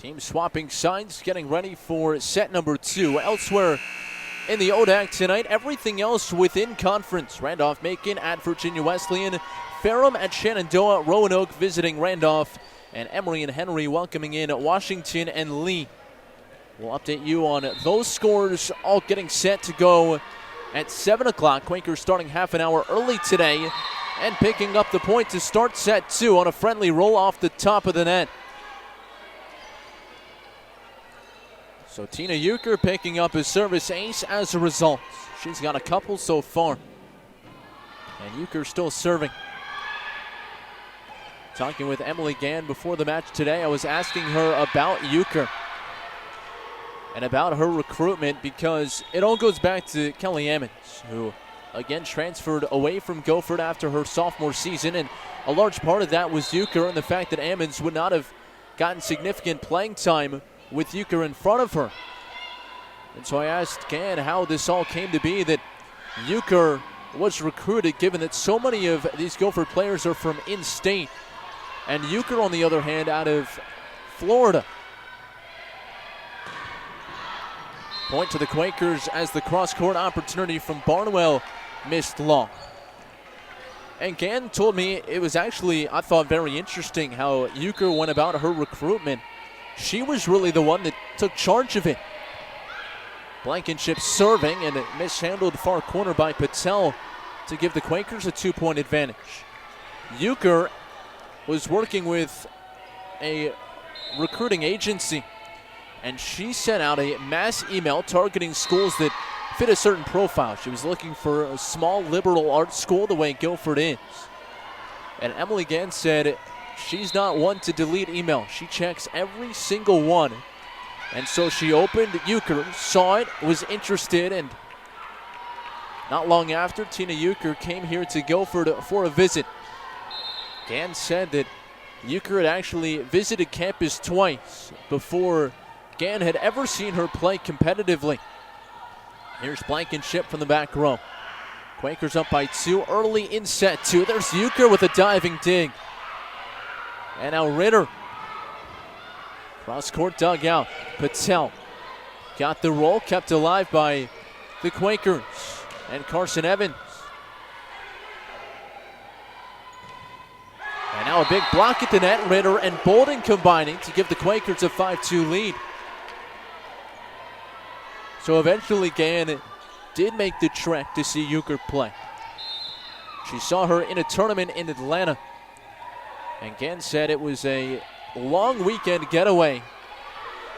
Team swapping sides, getting ready for set number 2. Elsewhere in the ODAC tonight, everything else within conference. Randolph-Macon at Virginia Wesleyan, Ferrum at Shenandoah, Roanoke visiting Randolph, and Emory and Henry welcoming in Washington and Lee. We'll update you on those scores, all getting set to go at 7 o'clock. Quakers starting half an hour early today and picking up the point to start set 2 on a friendly roll off the top of the net. So Tina Euchre picking up his service ace as a result. She's got a couple so far. And Euchre still serving. Talking with Emily Gann before the match today, I was asking her about Euchre and about her recruitment because it all goes back to Kelly Ammons, who again transferred away from Guilford after her sophomore season, and a large part of that was Euchre and the fact that Ammons would not have gotten significant playing time with Euchre in front of her. And so I asked Gann how this all came to be that Euchre was recruited, given that so many of these Guilford players are from in-state, and Euchre, on the other hand, out of Florida. Point to the Quakers as the cross-court opportunity from Barnwell missed long. And Gann told me it was actually, I thought, very interesting how Euchre went about her recruitment. She was really the one that took charge of it. Blankenship serving and it mishandled far corner by Patel to give the Quakers a 2-point advantage. Euchre was working with a recruiting agency, and she sent out a mass email targeting schools that fit a certain profile. She was looking for a small liberal arts school the way Guilford is. And Emily Gann said she's not one to delete email. She checks every single one. And so she opened Euchre, saw it, was interested, and not long after, Tina Euchre came here to Guilford for a visit. Gann said that Euchre had actually visited campus twice before Gann had ever seen her play competitively. Here's Blankenship from the back row. Quakers up by 2 early in set 2. There's Euchre with a diving dig. And now Ritter. Cross-court dugout. Patel got the roll, kept alive by the Quakers. And Carson Evans. And now a big block at the net. Ritter and Bolden combining to give the Quakers a 5-2 lead. So eventually Gann did make the trek to see Euchre play. She saw her in a tournament in Atlanta. And Gann said it was a long weekend getaway.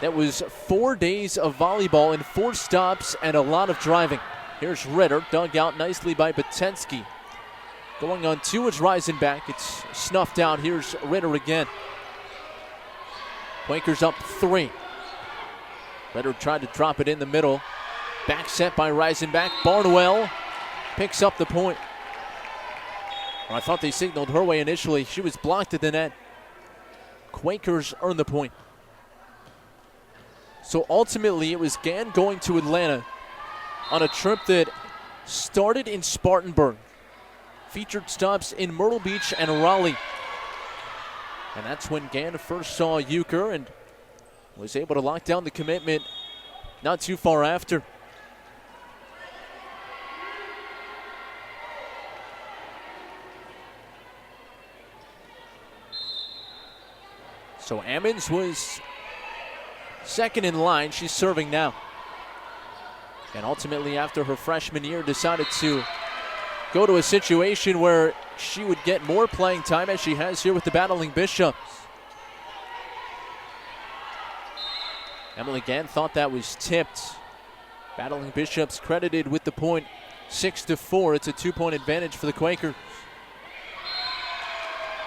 That was 4 days of volleyball and 4 stops and a lot of driving. Here's Ritter, dug out nicely by Batensky. Going on 2 is Reisenbach. It's snuffed out. Here's Ritter again. Quakers up 3. Ritter tried to drop it in the middle. Back set by Reisenbach. Barnwell picks up the point. Well, I thought they signaled her way initially. She was blocked at the net. Quakers earned the point. So ultimately it was Gann going to Atlanta on a trip that started in Spartanburg. Featured stops in Myrtle Beach and Raleigh. And that's when Gann first saw Euchre and was able to lock down the commitment not too far after. So Ammons was second in line. She's serving now. And ultimately, after her freshman year, decided to go to a situation where she would get more playing time as she has here with the Battling Bishops. Emily Gann thought that was tipped. Battling Bishops credited with the point, 6-4. It's a 2-point advantage for the Quakers.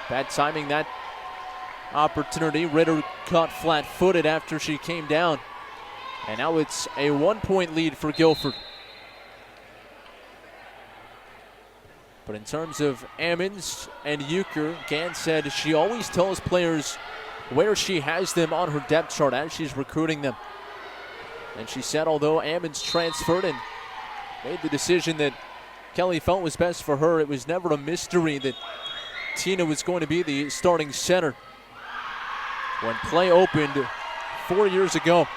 Bad timing that opportunity. Ritter caught flat-footed after she came down. And now it's a 1-point lead for Guilford. But in terms of Ammons and Euchre, Gann said she always tells players where she has them on her depth chart as she's recruiting them. And she said although Ammons transferred and made the decision that Kelly felt was best for her, it was never a mystery that Tina was going to be the starting center. When play opened 4 years ago.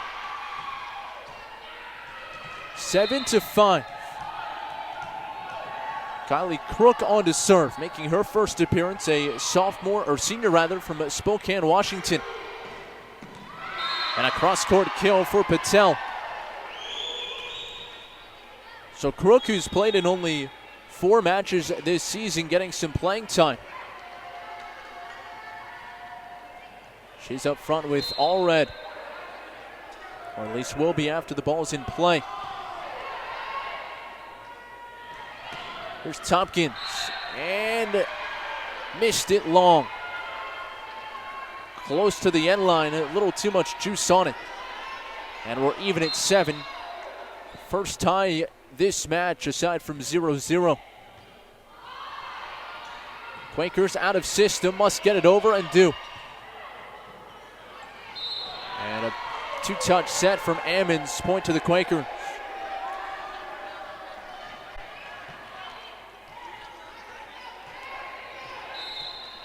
7-5. Kylie Crook on to serve, making her first appearance, a senior from Spokane, Washington. And a cross-court kill for Patel. So Crook, who's played in only 4 matches this season, getting some playing time. She's up front with all red, or at least will be after the ball's in play. Here's Tompkins, and missed it long. Close to the end line, a little too much juice on it. And we're even at 7. First tie this match aside from 0-0. Quakers out of system, must get it over and do. And a 2-touch set from Ammons, point to the Quakers.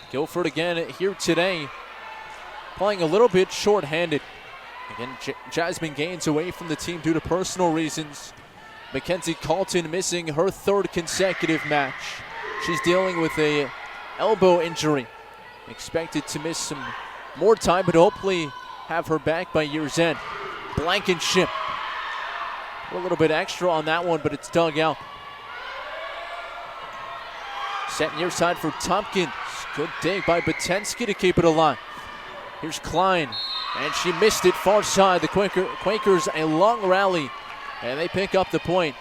Guilford again here today, playing a little bit short-handed. Again, Jasmine Gaines away from the team due to personal reasons. Mackenzie Colton missing her 3rd consecutive match. She's dealing with a elbow injury. Expected to miss some more time, but hopefully have her back by year's end. Blankenship. A little bit extra on that one, but it's dug out. Set near side for Tompkins. Good dig by Batensky to keep it alive. Here's Klein, and she missed it far side. The Quakers a long rally, and they pick up the point.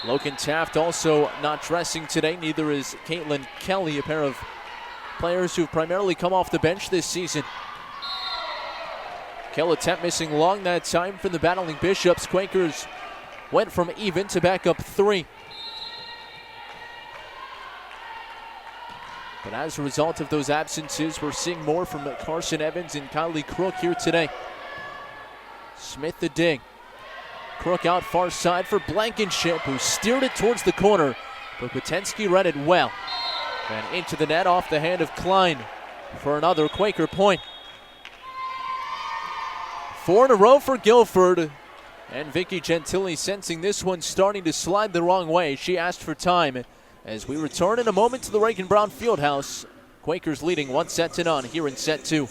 Logan Taft also not dressing today. Neither is Caitlin Kelly, a pair of players who've primarily come off the bench this season. Kill attempt missing long that time from the battling Bishops. Quakers went from even to back up 3. But as a result of those absences, we're seeing more from Carson Evans and Kylie Crook here today. Smith the dig. Crook out far side for Blankenship, who steered it towards the corner, but Batensky read it well. And into the net off the hand of Klein for another Quaker point. 4 in a row for Guilford. And Vicky Gentili sensing this one starting to slide the wrong way. She asked for time. As we return in a moment to the Reagan Brown Fieldhouse, Quakers leading 1-0 here in set 2.